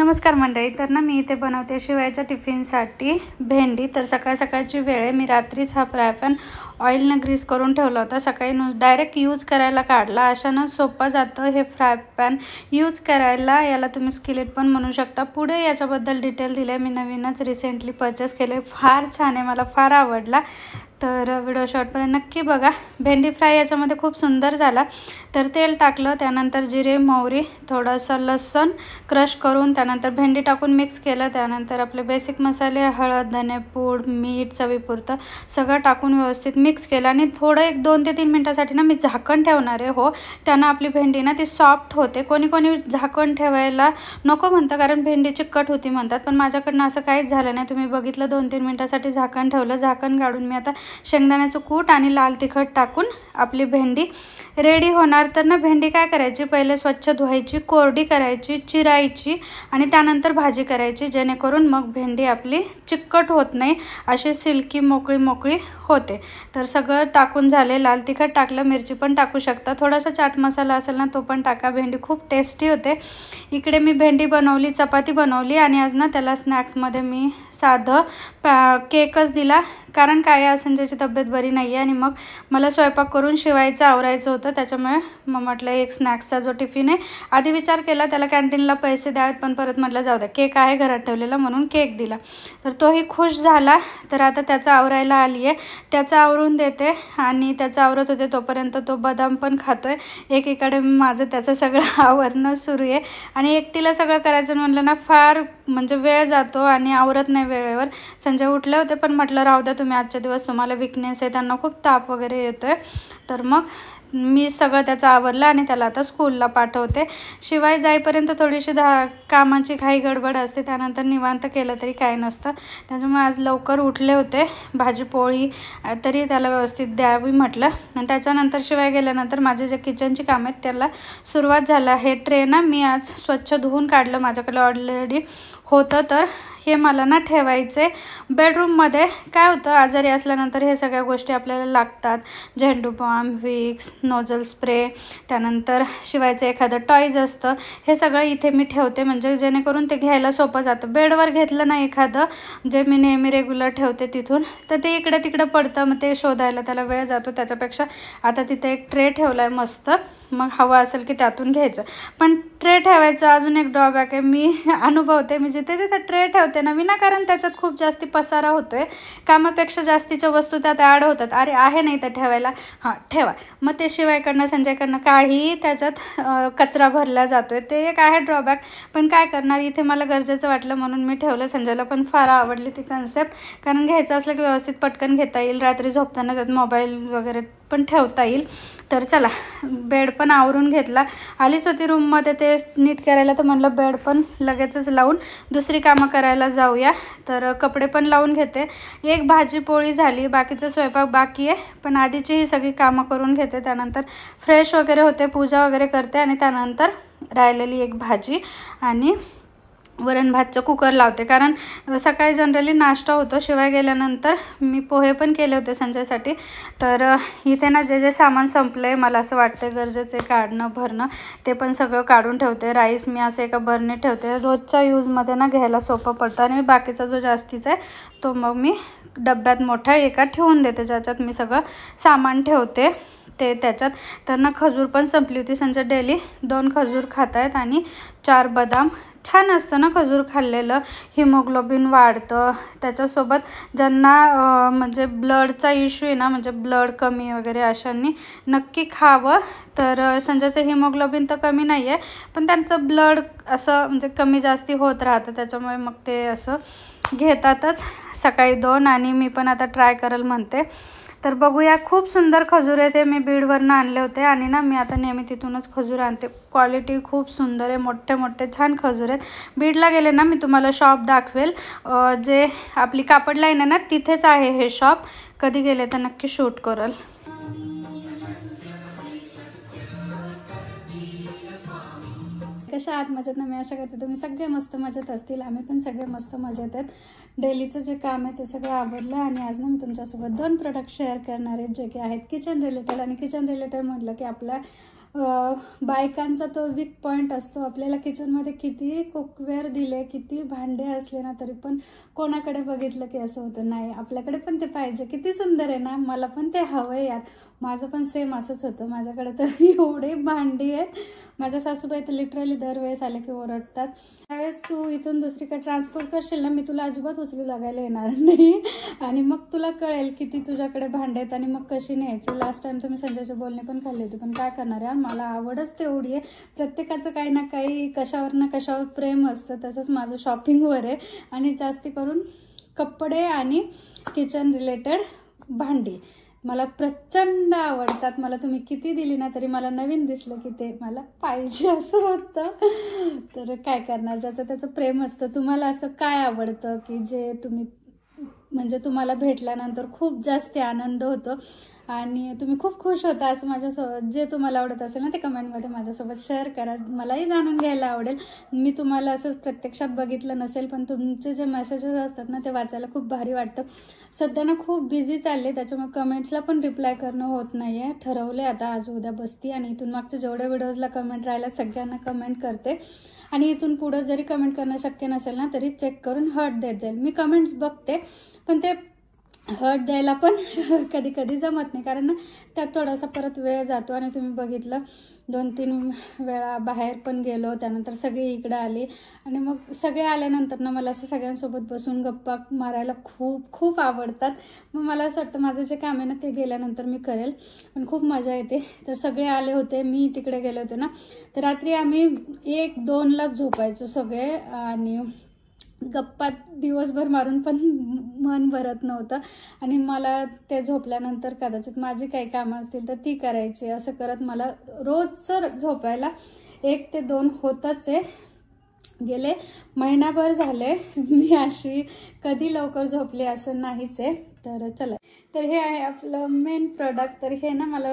नमस्कार मंडळी. तर ना मी इथे बनवते शिवायच्या टिफिनसाठी भेंडी. तर सकाळ सकाळची वेळ आहे. मी रात्रीच हा फ्राय पॅन ऑइलनं ग्रीस करून ठेवला होता. सकाळी डायरेक्ट यूज करायला काढला. अशानं सोपं जातं हे फ्राय पॅन यूज करायला. याला तुम्ही स्किलेट पण म्हणू शकता. पुढे याच्याबद्दल डिटेल दिले. मी नवीनच रिसेंटली परचेस केले. फार छान आहे, मला फार आवडला. तर व्हिडिओ शॉर्टपर्यंत नक्की बघा. भेंडी फ्राय याच्यामध्ये खूप सुंदर झाला. तर तेल टाकलं, त्यानंतर जिरे मोहरी, थोडंसं लसूण क्रश करून त्यानंतर भेंडी टाकून मिक्स केलं. त्यानंतर आपले बेसिक मसाले हळद, धनेपूड, मीठ चवीपुरतं सगळं टाकून व्यवस्थित मिक्स केलं आणि थोडं 1-2 ते 3 मिनटासाठी ना मी झाकण ठेवणार आहे. हो, त्यानं आपली भेंडी ना ती सॉफ्ट होते. कोणी कोणी झाकण ठेवायला नको म्हणतं कारण भेंडी चिकट होती म्हणतात, पण माझ्याकडनं असं काहीच झालं नाही. तुम्ही बघितलं 2-3 मिनटासाठी झाकण ठेवलं. झाकण काढून मी आता शेंगदाण्याचं कूट आणि लाल तिखट टाकून आपली भेंडी रेडी होणार. तर ना भेंडी काय करायची, पहिले स्वच्छ धुवायची, कोरडी करायची, चिरायची आणि त्यानंतर भाजी करायची, जेणेकरून मग भेंडी आपली चिकट होत नाही, अशी सिल्की मोकळी होते. तर सगळं टाकून झाले. लाल तिखट टाकलं, मिरची पण टाकू शकता, थोडासा चाट मसाला असेल ना तो पण टाका. भेंडी खूप टेस्टी होते. इकडे मी भेंडी बनवली, चपाती बनवली आणि आज ना त्याला स्नॅक्समध्ये मी साधं केकच दिला. कारण काय आहे, संजयची तब्येत बरी नाही आहे आणि मग मला स्वयंपाक करून शिवायचं आवरायचं होतं. त्याच्यामुळे मग म्हटलं एक स्नॅक्सचा जो टिफिन आहे, आधी विचार केला त्याला कॅन्टीनला पैसे द्यावेत, पण परत म्हटलं जाऊ द्या, केक आहे घरात ठेवलेला म्हणून केक दिला. तर तोही खुश झाला. तर आता त्याचं आवरायला आली आहे, त्याचं आवरून देते आणि त्याचं आवरत होते तोपर्यंत तो बदाम पण खातोय. एकीकडे माझं त्याचं सगळं आवरणं सुरू आहे आणि एकटीला सगळं करायचं म्हटलं ना फार म्हणजे वेळ जातो आणि आवरत नाही वेळेवर. संजय उठले होते पण म्हटलं राहू द्या, तुम्ही आजच्या दिवस तुम्हाला विकनेस आहे, त्यांना खूप ताप वगैरे येतो आहे. तर मग मी सगळं त्याचं आवरलं आणि त्याला आता स्कूलला पाठवते. शिवाय जाईपर्यंत थोडीशी कामाची घाई गडबड असते, त्यानंतर निवांत केलं तरी काय नसतं. त्याच्यामुळे आज लवकर उठले होते. भाजी पोळी तरी त्याला व्यवस्थित द्यावी म्हटलं आणि त्याच्यानंतर शिवाय गेल्यानंतर माझे जे किचनची कामं आहेत त्याला सुरुवात झालं. हे ट्रे ना मी आज स्वच्छ धुवून काढलं, माझ्याकडे ऑलरेडी होतं. तर हे मला ना ठेवायचे बेडरूममध्ये. काय होतं, आजारी असल्यानंतर हे सगळ्या गोष्टी आपल्याला लागतात. झेंडू बाम, विक्स, नोझल स्प्रे, त्यानंतर शिवायचं एखादं टॉईज असतं, हे सगळं इथे मी ठेवते म्हणजे जेणेकरून ते घ्यायला सोपं जातं. बेडवर घेतलं ना एखादं जे मी नेहमी रेग्युलर ठेवते तिथून, तर ते इकडे तिकडे पडतं, मग ते शोधायला त्याला वेळ जातो. त्याच्यापेक्षा आता तिथे एक ट्रे ठेवला आहे मस्त, मग हवं असेल की त्यातून घ्यायचं. पण ट्रे ठेवायचं अजून एक ड्रॉबॅक आहे, मी अनुभवते. मी जिथे जिथे ट्रे ठेवते ना विनाकारण त्याच्यात खूप जास्ती पसारा होतो आहे. कामापेक्षा जास्तीच्या वस्तू त्यात ॲड होतात. अरे आहे नाही तर ठेवायला, हां ठेवा. मग ते शिवायकडनं संजयकडनं काहीही त्याच्यात कचरा भरला जातो आहे. ते एक आहे ड्रॉबॅक, पण काय करणार, इथे मला गरजेचं वाटलं म्हणून मी ठेवलं. संजयला पण फार आवडली ती कन्सेप्ट, कारण घ्यायचं असलं की व्यवस्थित पटकन घेता येईल. रात्री झोपताना त्यात मोबाईल वगैरे पण ठेवता येईल. तर चला, बेड पण आवरून घेतला. आलीच होती रूममध्ये ते नीट करायला, तर म्हणलं बेड पण लगेचच लावून दुसरी कामं करायला जाऊया. तर कपडे पण लावून घेते. एक भाजी पोळी झाली, बाकीचं स्वयंपाक बाकी आहे, पण आधीची ही सगळी कामं करून घेते. त्यानंतर फ्रेश वगैरे होते, पूजा वगैरे करते आणि त्यानंतर राहिलेली एक भाजी आणि वरण भातचं कुकर लावते. कारण सकाळी जनरली नाश्ता होतो. शिवाय गेल्यानंतर मी पोहे पण केले होते संजयसाठी. तर इथे ना जे जे सामान संपलं आहे, मला असं वाटतं गरजेचं आहे काढणं भरणं, ते पण सगळं काढून ठेवते. राईस मी असं एका बर्नीत ठेवते, रोजच्या यूजमध्ये ना घ्यायला सोपं पडतं. आणि बाकीचा जो जास्तीचा आहे तो मग मी डब्यात मोठ्या एका ठेवून देते, ज्याच्यात मी सगळं सामान ठेवते ते त्याच्यात. तर ना खजूर पण संपली होती. संजय डेली 2 खजूर खात आहेत आणि 4 बदाम. छान असतं ना खजूर खाल्लेलं, हिमोग्लोबिन वाढतं. त्याच्यासोबत ज्यांना म्हणजे ब्लडचा इश्यू आहे ना, म्हणजे ब्लड कमी वगैरे, अशांनी नक्की खावं. तर संजयचं हिमोग्लोबिन तर कमी नाही आहे, पण त्यांचं ब्लड असं म्हणजे कमी जास्ती होत राहतं, त्याच्यामुळे मग ते असं घेतातच. सकाळी 2 आणि मी पण आता ट्राय करेल म्हणते. तर बघूया. खूप सुंदर खजूर आहे, ते मी बीडवरनं आणले होते आणि ना मी आता नेहमी तिथूनच खजूर आणते. क्वालिटी खूप सुंदर आहे, मोठे मोठे छान खजूर आहेत. बीडला गेले ना मी तुम्हाला शॉप दाखवेल, जे आपली कापड लाईन आहे ना तिथेच आहे हे शॉप. कधी गेले तर नक्की शूट करेल. कशा आहात? मजेत ना? मी आशा करते तुम्ही सगळे मस्त मजेत असतील. आम्ही पण सगळे मस्त मजेत आहेत. डेलीचं जे काम आहे ते सगळं आवडलं आणि आज ना मी तुमच्यासोबत 2 प्रोडक्ट शेअर करणार आहेत, जे की आहेत किचन रिलेटेड. आणि किचन रिलेटेड म्हटलं की आपल्या बायकांचा तो वीक पॉईंट असतो. आपल्याला किचनमध्ये कितीही कुकवेअर दिले, किती भांडे असले ना, तरी पण कोणाकडे बघितलं की असं होतं, नाही आपल्याकडे पण ते पाहिजे. किती सुंदर आहे ना, मला पण ते हवंय यार. माझं पण सेम असंच होतं. माझ्याकडे तर एवढे भांडी आहेत. माझ्या सासूबाई तर लिटरली दरवेळेस आले की ओरडतात, त्यावेळेस तू इथून दुसरीकडे ट्रान्सफर करशील ना, मी तुला अजिबात उचलू लागायला येणार नाही आणि मग तुला कळेल किती तुझ्याकडे भांडे आहेत आणि मग कशी न्यायची. लास्ट टाइम तुम्ही संजयचे बोलणे पण खाल्ले होते, पण काय करणार यार, मला आवडच तेवढी आहे. प्रत्येकाचं काही ना काही कशावर ना कशावर प्रेम असतं. तसंच माझं शॉपिंगवर आहे आणि जास्ती करून कपडे आणि किचन रिलेटेड भांडी मला प्रचंड आवडतात. मला तुम्ही किती दिली ना तरी मला नवीन दिसलं की ते मला पाहिजे असं होतं. तर काय करणार, ज्याचं त्याचं प्रेम असतं. तुम्हाला असं काय आवडतं की जे तुम्ही म्हणजे तुम्हाला भेटल्यानंतर खूप जास्त आनंद होतो आणि तुम्ही खूप खुश होता, असं माझ्यासोबत जे तुम्हाला आवडत असेल ना ते कमेंटमध्ये माझ्यासोबत शेअर करा. मलाही जाणून घ्यायला आवडेल. मी तुम्हाला असं प्रत्यक्षात बघितलं नसेल, पण तुमचे जे मेसेजेस असतात ना ते वाचायला खूप भारी वाटतं. सध्या ना खूप बिझी चालले, त्याच्यामुळे कमेंट्सला पण रिप्लाय करणं होत नाही आहे. ठरवले आता आज उद्या बसती आणि इथून मागच्या जेवढ्या व्हिडिओजला कमेंट राहिल्या सगळ्यांना कमेंट करते आणि इथून पुढं जरी कमेंट करणं शक्य नसेल ना तरी चेक करून हर्ट देत जाईल. मी कमेंट्स बघते पण ते हर्ट द्यायला पण कधी कधी जमत नाही, कारण ना त्यात थोडासा परत वेळ जातो. आणि तुम्ही बघितलं 2-3 वेळा बाहेर पण गेलो, त्यानंतर सगळी इकडे आली आणि मग सगळे आल्यानंतर ना मला असं सगळ्यांसोबत बसून गप्पा मारायला खूप खूप आवडतात. मग मला असं वाटतं माझं जे काम आहे ना ते गेल्यानंतर मी करेल, पण खूप मजा येते. तर सगळे आले होते, मी तिकडे गेले होते ना, तर रात्री आम्ही 1-2ला झोपायचो सगळे आणि गप्पा दिवसभर मारून पण मन भरत नव्हतं. आणि मला ते झोपल्यानंतर कदाचित माझी काही कामं असतील तर ती करायची. असं करत मला रोजचं झोपायला 1 ते 2 होतच आहे. गेले महिनाभर झाले मी अशी कधी लवकर झोपली असं नाहीच आहे. तर चला, तर हे आहे आपलं मेन प्रोडक्ट. तर हे ना मला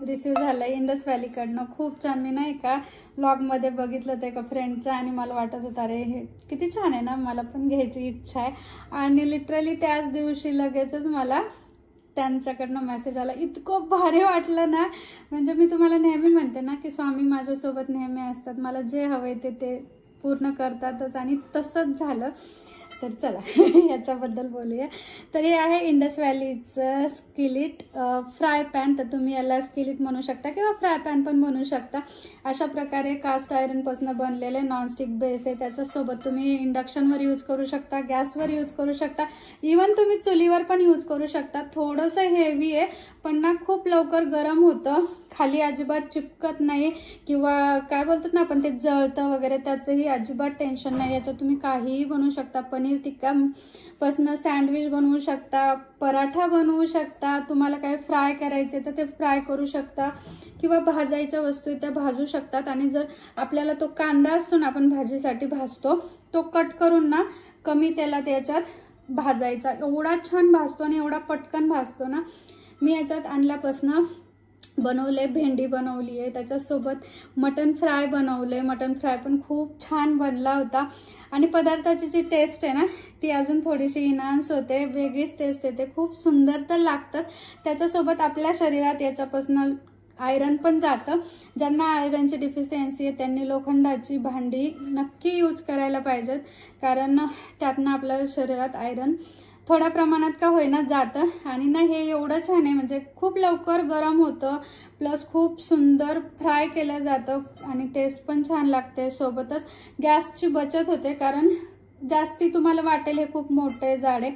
रिसीव झालं इंडस व्हॅलीकडनं. खूप छान. मी ना एका व्लॉगमध्ये बघितलं होतं एका फ्रेंडचं आणि मला वाटत होतं अरे हे किती छान आहे ना, मला पण घ्यायची इच्छा आहे. आणि लिटरली त्याच दिवशी लगेचच मला त्यांच्याकडनं मेसेज आला. इतकं भारी वाटलं ना, म्हणजे मी तुम्हाला नेहमी म्हणते ना की स्वामी माझ्यासोबत नेहमी असतात, मला जे हवंय ते पूर्ण करतातच आणि तसंच झालं. तर चला याच्याबद्दल बोलूया. तर हे आहे इंडस व्हॅलीचं स्किलिट फ्राय पॅन. तर तुम्ही याला स्किलिट म्हणू शकता किंवा फ्राय पॅन पण म्हणू शकता. अशा प्रकारे कास्ट आयरनपासून बनलेले नॉनस्टिक बेस आहे. त्याच्यासोबत तुम्ही इंडक्शनवर यूज करू शकता, गॅसवर यूज करू शकता, इवन तुम्ही चुलीवर पण यूज करू शकता. थोडंसं हेवी आहे पण ना खूप लवकर गरम होतं, खाली अजिबात चिपकत नाही किंवा काय बोलतात ना आपण ते जळतं वगैरे, त्याचंही अजिबात टेन्शन नाही. याच्यात तुम्ही काहीही बनवू शकता. पनीर टिक्का पासून सँडविच बनवू शकता, पराठा बनवू शकता, तुम्हाला काय फ्राय करायचे तर ते फ्राय करू शकता किंवा भाजायच्या वस्तू त्या भाजू शकतात. आणि जर आपल्याला तो कांदा असतो ना आपण भाजीसाठी भाजतो, तो कट करून ना कमी तेलात याच्यात भाजायचा. एवढा छान भाजतो आणि एवढा पटकन भाजतो ना. मी याच्यात आणल्यापासून बनवले, भेंडी बनवली आहे, त्याच्यासोबत मटन फ्राय बनवले. मटन फ्राय पण खूप छान बनला होता. आणि पदार्थाची जी टेस्ट आहे ना ती अजून थोडीशी इन्हान्स होते, वेगळीच टेस्ट येते, खूप सुंदर तर लागतंच. त्याच्यासोबत आपल्या शरीरात याच्यापासून आयरन पण जातं. ज्यांना आयरनची डिफिशियन्सी आहे त्यांनी लोखंडाची भांडी नक्की यूज करायला पाहिजेत, कारण त्यातनं आपल्या शरीरात आयरन थोड्या प्रमाणात का होईना जातं. आणि ना हे एवढं छान आहे, म्हणजे खूप लवकर गरम होतं, प्लस खूप सुंदर फ्राय केलं जातं आणि टेस्ट पण छान लागते. सोबतच गॅसची बचत होते, कारण जास्ती तुम्हाला वाटेल हे खूप मोठे जाडे,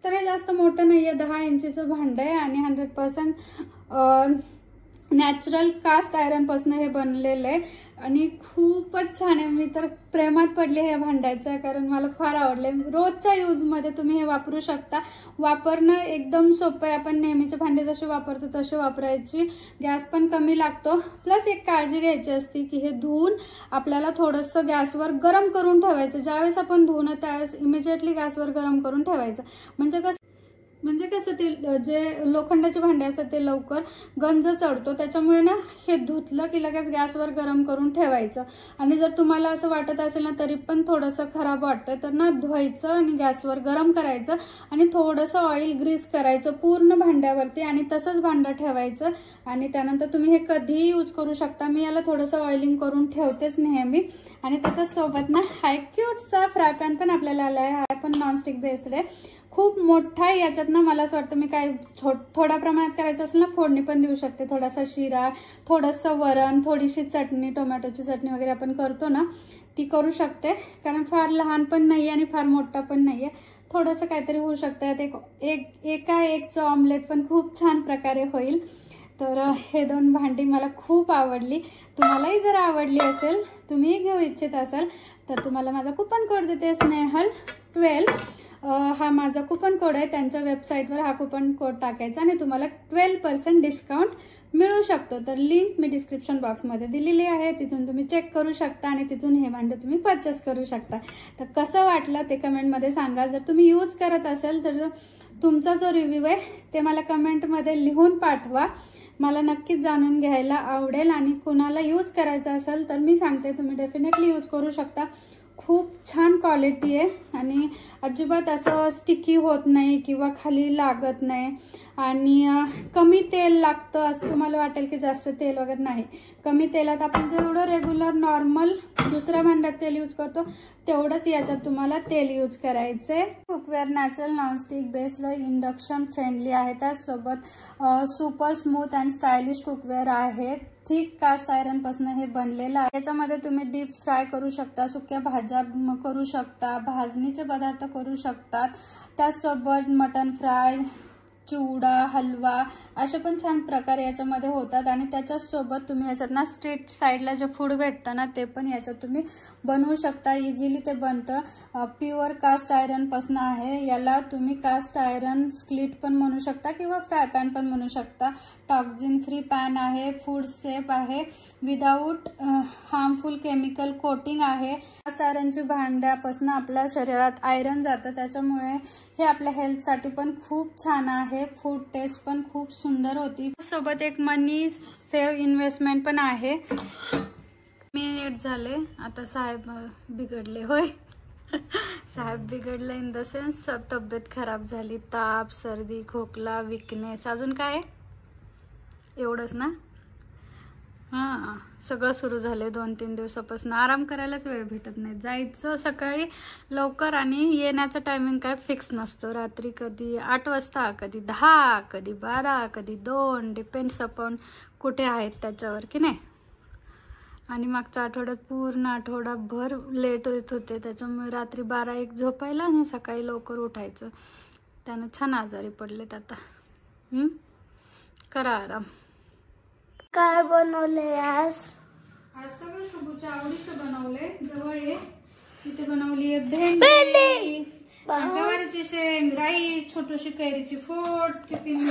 तर हे जास्त मोठं नाही आहे. 10 इंचीचं भांडं आहे आणि 100% नॅचरल कास्ट आयरनपासून हे बनलेलं आहे आणि खूपच छान आहे. मी तर प्रेमात पडले ह्या भांड्याच्या, कारण मला फार आवडले. रोजच्या यूजमध्ये तुम्ही हे वापरू शकता. वापरणं एकदम सोपं आहे. आपण नेहमीचे भांडे जसे वापरतो तसे वापरायची. गॅस पण कमी लागतो. प्लस एक काळजी घ्यायची असते की हे धुवून आपल्याला थोडंसं गॅसवर गरम करून ठेवायचं. ज्यावेळेस आपण धुवणं त्यावेळेस इमिजिएटली गॅसवर गरम करून ठेवायचं. म्हणजे कसं म्हणजे कसं ते जे लोखंडाचे भांडे असतात ते लवकर गंज चढतो, त्याच्यामुळे ना हे धुतलं की लगेच गॅसवर गरम करून ठेवायचं. आणि जर तुम्हाला असं वाटत असेल ना तरी पण थोडंसं खराब वाटतं तर ना धुवायचं आणि गॅसवर गरम करायचं आणि थोडंसं ऑइल ग्रीस करायचं पूर्ण भांड्यावरती आणि तसंच भांडं ठेवायचं. आणि त्यानंतर तुम्ही हे कधीही यूज करू शकता. मी याला थोडंसं ऑइलिंग करून ठेवतेच नेहमी. आणि त्याच्यासोबत ना हा एक क्यूटसा फ्राय पॅन पण आपल्याला आला आहे. हा पण नॉनस्टिक बेस्ड आहे, खूप मोठा आहे. याच्यात ना मला असं वाटतं मी काय थोड्या प्रमाणात करायचं असेल ना फोडणी पण देऊ शकते. थोडासा शिरा, थोडंसं वरण, थोडीशी चटणी, टोमॅटोची चटणी वगैरे आपण करतो ना ती करू शकते. कारण फार लहान पण नाही आणि फार मोठा पण नाही आहे, थोडंसं काहीतरी होऊ शकतं. यात एका एकचं ऑमलेट पण खूप छान प्रकारे होईल. तर हे 2 भांडी मला खूप आवडली. तुम्हालाही जर आवडली असेल, तुम्ही घेऊ इच्छित असाल तर तुम्हाला माझा कुपन कोड देते स्नेहल12. हा माझा कुपन कोड आहे. त्यांच्या वेबसाईटवर हा कुपन कोड टाकायचा आणि तुम्हाला 12% डिस्काउंट मिळू शकतो. तर लिंक मी डिस्क्रिप्शन बॉक्समध्ये दिलेली आहे, तिथून तुम्ही चेक करू शकता आणि तिथून हे भांडे तुम्ही परचेस करू शकता. तर कसं वाटलं ते कमेंटमध्ये सांगा. जर तुम्ही यूज करत असेल तर तुमचा जो रिव्ह्यू आहे ते मला कमेंटमध्ये लिहून पाठवा. मला नक्कीच जाणून घ्यायला आवडेल. आणि कुणाला यूज करायचं असेल तर मी सांगते तुम्ही डेफिनेटली यूज करू शकता. खूप छान क्वालिटी आहे आणि अजिबात असं स्टिकी होत नाही किंवा खाली लागत नाही. आणि कमी तेल लागतं असं तुम्हाला वाटेल की जास्त तेल वगैरे नाही. कमी तेलात आपण जेवढं रेग्युलर नॉर्मल दुसऱ्या भांड्यात तेल यूज करतो तेवढंच याच्यात तुम्हाला तेल यूज करायचंय. Cookware natural nonstick based induction friendly आहे. त्याचसोबत super smooth and stylish cookware आहे. थिक कास्ट आयरन पासून हे बनलेलं आहे. याच्यामध्ये तुम्ही डीप फ्राय करू शकता, सुक्या भाज्या करू शकता, भाजणीचे पदार्थ करू शकतात. त्याचसोबत मटन फ्राय, चिवडा, हलवा असे पण छान प्रकारे याच्यामध्ये होतात. आणि त्याच्यासोबत तुम्ही याच्यात ना स्ट्रीट साईडला जे फूड भेटतं ना ते पण याच्यात तुम्ही बनवू शकता. इझिली ते बनतं. प्युअर कास्ट आयरन पासून आहे. याला तुम्ही कास्ट आयरन स्क्लिट पण म्हणू शकता किंवा फ्राय पॅन पण म्हणू शकता. टॉक्झिन फ्री पॅन आहे, फूड सेफ आहे, विदाऊट हार्मफुल केमिकल कोटिंग आहे. कास्ट आयरनची भांड्यापासून आपल्या शरीरात आयरन जातं, त्याच्यामुळे हे आपल्या हेल्थसाठी पण खूप छान आहे. फूड टेस्ट पण खूप सुंदर होती. सोबत एक मनी सेव्ह इन्व्हेस्टमेंट पण आहे. मिनिट झाले आता. साहेब बिघडले. होय साहेब बिघडले इन द सेन्स तब्येत खराब झाली, ताप, सर्दी, खोकला, विकनेस, अजून काय एवढंच ना. हां, सगळं सुरू झालंय 2-3 दिवसापासून. आराम करायलाच वेळ भेटत नाही. जायचं सकाळी लवकर आणि येण्याचा टायमिंग काय फिक्स नसतो. रात्री कधी 8 वाजता, कधी 10, कधी 12, कधी 2, डिपेंड्स अपॉन कुठे आहेत त्याच्यावर की नाही. आणि मागच्या आठवड्यात पूर्ण आठवडाभर लेट येत होते, त्याच्यामुळे रात्री 12-1 झोपायला आणि सकाळी लवकर उठायचं. त्यानं छान आजारी पडलेत आता. करा आराम. काय बनवले आज? आज सगळं शुभूच्या आवडीचं बनवलंय. जवळ ये, इथे बनवली आहे भेंडी, गवारीची शेंग, राई, छोटीशी कैरीची फोड. टिफिन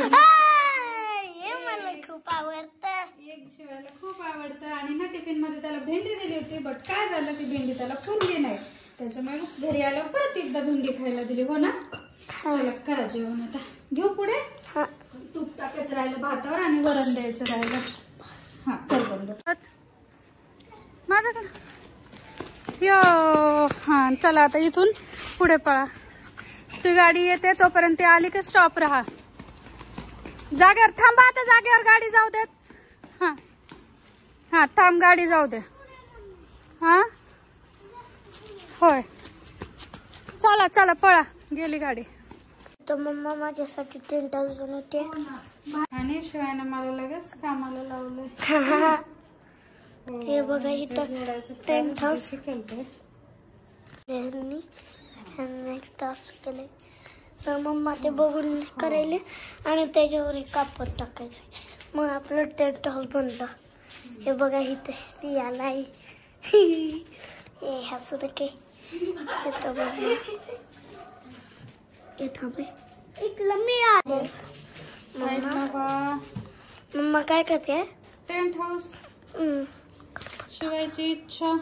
मला खूप आवडतं. एक शिवायला खूप आवडतं. आणि ना टिफिन मध्ये त्याला भेंडी दिली होती, बट काय झालं की भेंडी त्याला फुलली नाही, त्याच्यामुळे घरी आलं परत एकदा भेंडी खायला दिली. हो ना. चला करा जेवण आता. घेऊ पुढे. तूप टाकायचं राहिलं भातावर आणि वरण द्यायचं राहिलं. हा कर बंद माझ्याकडं. यो हा चला आता इथून पुढे पळा. ती गाडी येते तोपर्यंत ती आली की स्टॉप राहा. जागेवर थांबा. आता जागेवर गाडी जाऊ देत. हा हा थांब, गाडी जाऊ दे. हा होय चला चला पळा. गेली गाडी. तर मम्मा माझ्यासाठी 3 तास बनवते. आणि शिवायनं मला लगेच कामाला लावलंय. हे बघा इथं 10 तास केलंय. एक तास केले. तर मम्मा ते बघून करायले आणि त्याच्यावर एक कापड टाकायचं, मग आपलं टेंट हाऊस बनतं. हे बघा इथं श्री आलाय. हे हसू नके. मम्मा काय करते? टेंट हाऊस शिवायची इच्छा.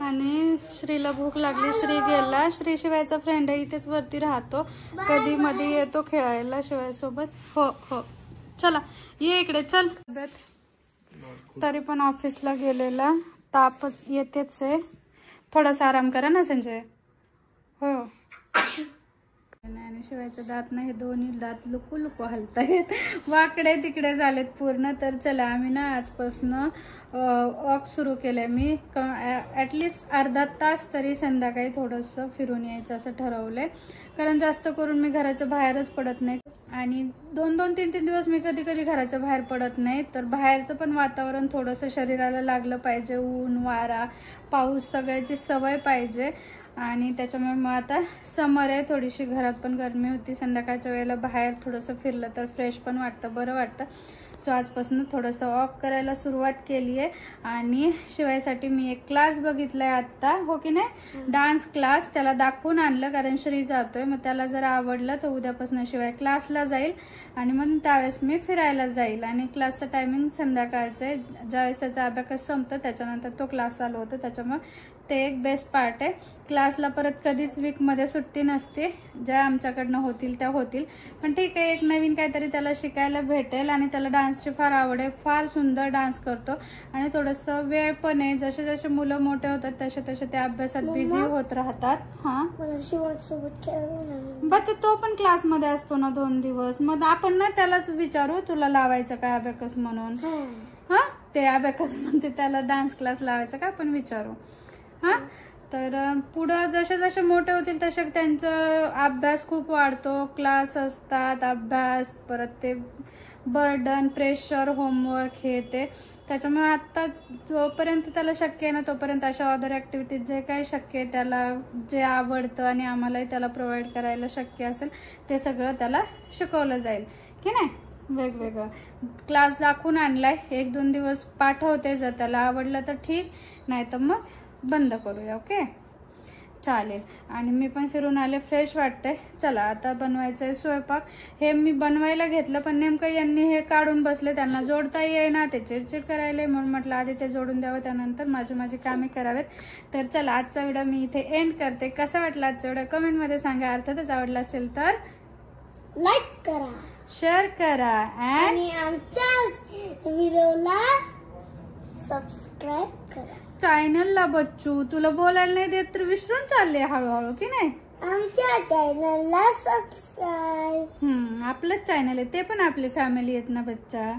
आणि श्रीला भूक लागली, श्री गेला. श्री शिवायचा फ्रेंड आहे, इथेच वरती राहतो, कधी मध्ये येतो खेळायला शिवाय सोबत. हो हो चला ये इकडे चल. तरी पण ऑफिसला गेलेला, तापच येतेच आहे. थोडासा आराम करा ना संजय. हो आणि शिवायचं दात नाही, दोन्ही दात लुकू लुकू हलतायत, वाकडे तिकडे झालेत पूर्ण. तर चला आम्ही ना आजपासून वॉक सुरू केलंय. मी ॲटलिस्ट अर्धा तास तरी संध्याकाळी थोडंसं फिरून यायचं असं ठरवलंय, कारण जास्त करून मी घराच्या बाहेरच पडत नाही. आणि 2-3 दिवस मी कधी कधी घराच्या बाहेर पडत नाही. तर बाहेरचं पण वातावरण थोडंसं शरीराला लागलं पाहिजे, ऊन वारा पाऊस सगळ्याची सवय पाहिजे. आणि त्याच्यामुळे मग आता समर आहे, थोडीशी घरात पण गरमी होती, संध्याकाळच्या वेळेला बाहेर थोडंसं फिरलं तर फ्रेश पण वाटतं, बरं वाटतं. सो आजपासून थोडंसं वॉक करायला सुरुवात केली आहे. आणि शिवायसाठी मी एक क्लास बघितलाय आत्ता, हो की नाही, डान्स क्लास. त्याला दाखवून आणलं कारण श्री जातोय, मग त्याला जर आवडलं तर उद्यापासून शिवाय क्लासला जाईल आणि मग त्यावेळेस मी फिरायला जाईल. आणि क्लासचं टायमिंग संध्याकाळचं आहे, ज्यावेळेस त्याचा अभ्यास संपतो त्याच्यानंतर तो क्लास चालू होतो, त्याच्यामुळे ते एक बेस्ट पार्ट आहे. क्लासला परत कधीच वीकमध्ये सुट्टी नसते, ज्या आमच्याकडनं होतील त्या होतील. पण ठीक आहे, एक नवीन काहीतरी त्याला शिकायला भेटेल. आणि त्याला डान्सची फार आवड आहे, फार सुंदर डान्स करतो. आणि थोडंसं वेळ पण आहे, जसे जसे मुलं मोठे होतात तसे तसे ते अभ्यासात बिझी होत राहतात. हा बच्चा तो पण क्लासमध्ये असतो ना 2 दिवस, मग आपण ना त्यालाच विचारू तुला लावायचं काय अबॅकस म्हणून. हा ते अबॅकस म्हणते, त्याला डान्स क्लास लावायचा का आपण विचारू. हा तर पुढं जसे जसे मोठे होतील तसे त्यांचं अभ्यास खूप वाढतो, क्लास असतात, अभ्यास, परत ते बर्डन, प्रेशर, होमवर्क हे ते. त्याच्यामुळे आता जोपर्यंत त्याला शक्य आहे ना तोपर्यंत अशा अदर ॲक्टिव्हिटीज जे काही शक्य आहे, त्याला जे आवडतं आणि आम्हालाही त्याला प्रोव्हाइड करायला शक्य असेल ते सगळं त्याला शिकवलं जाईल की नाही. वेगवेगळं क्लास दाखवून आणलाय, 1-2 दिवस पाठवते, जर त्याला आवडलं तर ठीक, नाही तर मग बंद करूया. ओके चालेल. आणि मी पण फिरून आले, फ्रेश वाटतंय. चला आता बनवायचंय स्वयंपाक. हे मी बनवायला घेतलं पण नेमकं यांनी हे काढून बसले, त्यांना जोडता येईना, ते चिडचिड करायला, म्हणून म्हटलं आधी ते जोडून द्यावं, त्यानंतर माझी कामे करावेत. तर चला आजचा व्हिडिओ मी इथे एंड करते. कसा वाटला आजचा व्हिडिओ कमेंटमध्ये सांगा. अर्थातच आवडला असेल तर लाईक करा, शेअर करा आणि आमच्या व्हिडिओला सबस्क्राईब करा. चॅनलला बच्चू तुला बोलायला नाही देत तर विसरून चालले हळूहळू की नाही. आमच्या चॅनलला सबस्क्राईब. आपलंच चॅनल आहे, ते पण आपली फॅमिली आहेत ना बच्चा.